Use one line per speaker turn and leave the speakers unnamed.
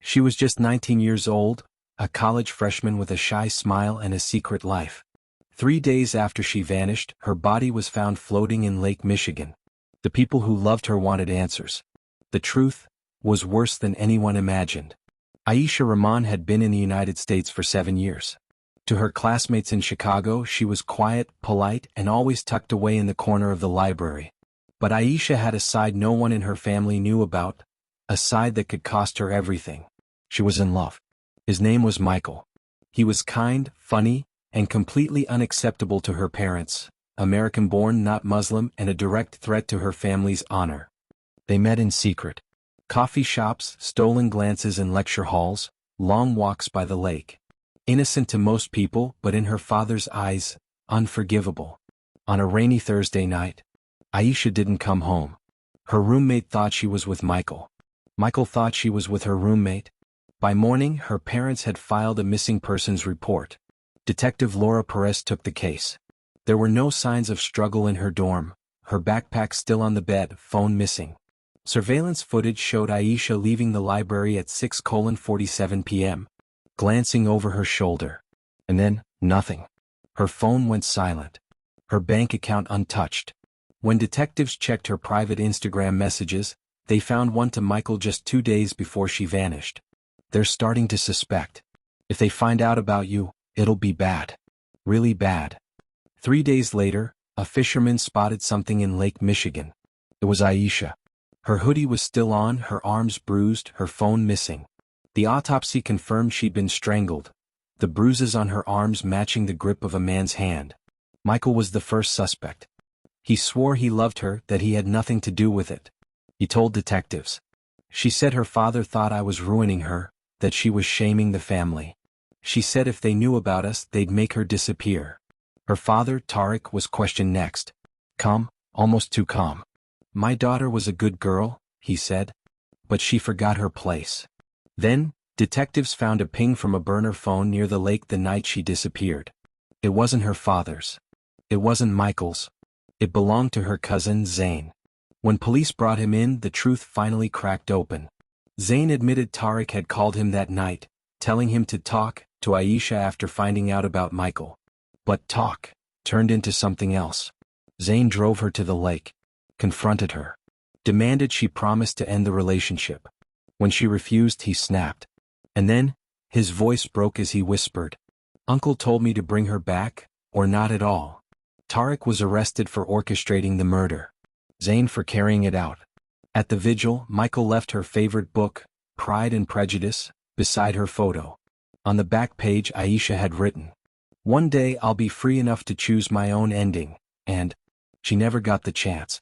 She was just 19 years old, a college freshman with a shy smile and a secret life. 3 days after she vanished, her body was found floating in Lake Michigan. The people who loved her wanted answers. The truth was worse than anyone imagined. Aisha Rahman had been in the United States for 7 years. To her classmates in Chicago, she was quiet, polite, and always tucked away in the corner of the library. But Aisha had a side no one in her family knew about, a side that could cost her everything. She was in love. His name was Michael. He was kind, funny, and completely unacceptable to her parents, American-born, not Muslim, and a direct threat to her family's honor. They met in secret. Coffee shops, stolen glances in lecture halls, long walks by the lake. Innocent to most people, but in her father's eyes, unforgivable. On a rainy Thursday night, Aisha didn't come home. Her roommate thought she was with Michael. Michael thought she was with her roommate. By morning, her parents had filed a missing persons report. Detective Laura Perez took the case. There were no signs of struggle in her dorm, her backpack still on the bed, phone missing. Surveillance footage showed Aisha leaving the library at 6:47 p.m., glancing over her shoulder. And then, nothing. Her phone went silent. Her bank account untouched. When detectives checked her private Instagram messages, they found one to Michael just 2 days before she vanished. They're starting to suspect. If they find out about you, it'll be bad. Really bad. 3 days later, a fisherman spotted something in Lake Michigan. It was Aisha. Her hoodie was still on, her arms bruised, her phone missing. The autopsy confirmed she'd been strangled, the bruises on her arms matching the grip of a man's hand. Michael was the first suspect. He swore he loved her, that he had nothing to do with it. He told detectives. She said her father thought I was ruining her, that she was shaming the family. She said if they knew about us, they'd make her disappear. Her father, Tariq, was questioned next. Calm, almost too calm. My daughter was a good girl, he said. But she forgot her place. Then, detectives found a ping from a burner phone near the lake the night she disappeared. It wasn't her father's. It wasn't Michael's. It belonged to her cousin, Zain. When police brought him in, the truth finally cracked open. Zain admitted Tariq had called him that night, telling him to talk to Aisha after finding out about Michael. But talk turned into something else. Zain drove her to the lake, confronted her, demanded she promise to end the relationship. When she refused, he snapped. And then, his voice broke as he whispered, "Uncle told me to bring her back, or not at all." Tariq was arrested for orchestrating the murder. Zain for carrying it out. At the vigil, Michael left her favorite book, Pride and Prejudice, beside her photo. On the back page, Aisha had written, "One day I'll be free enough to choose my own ending," and she never got the chance.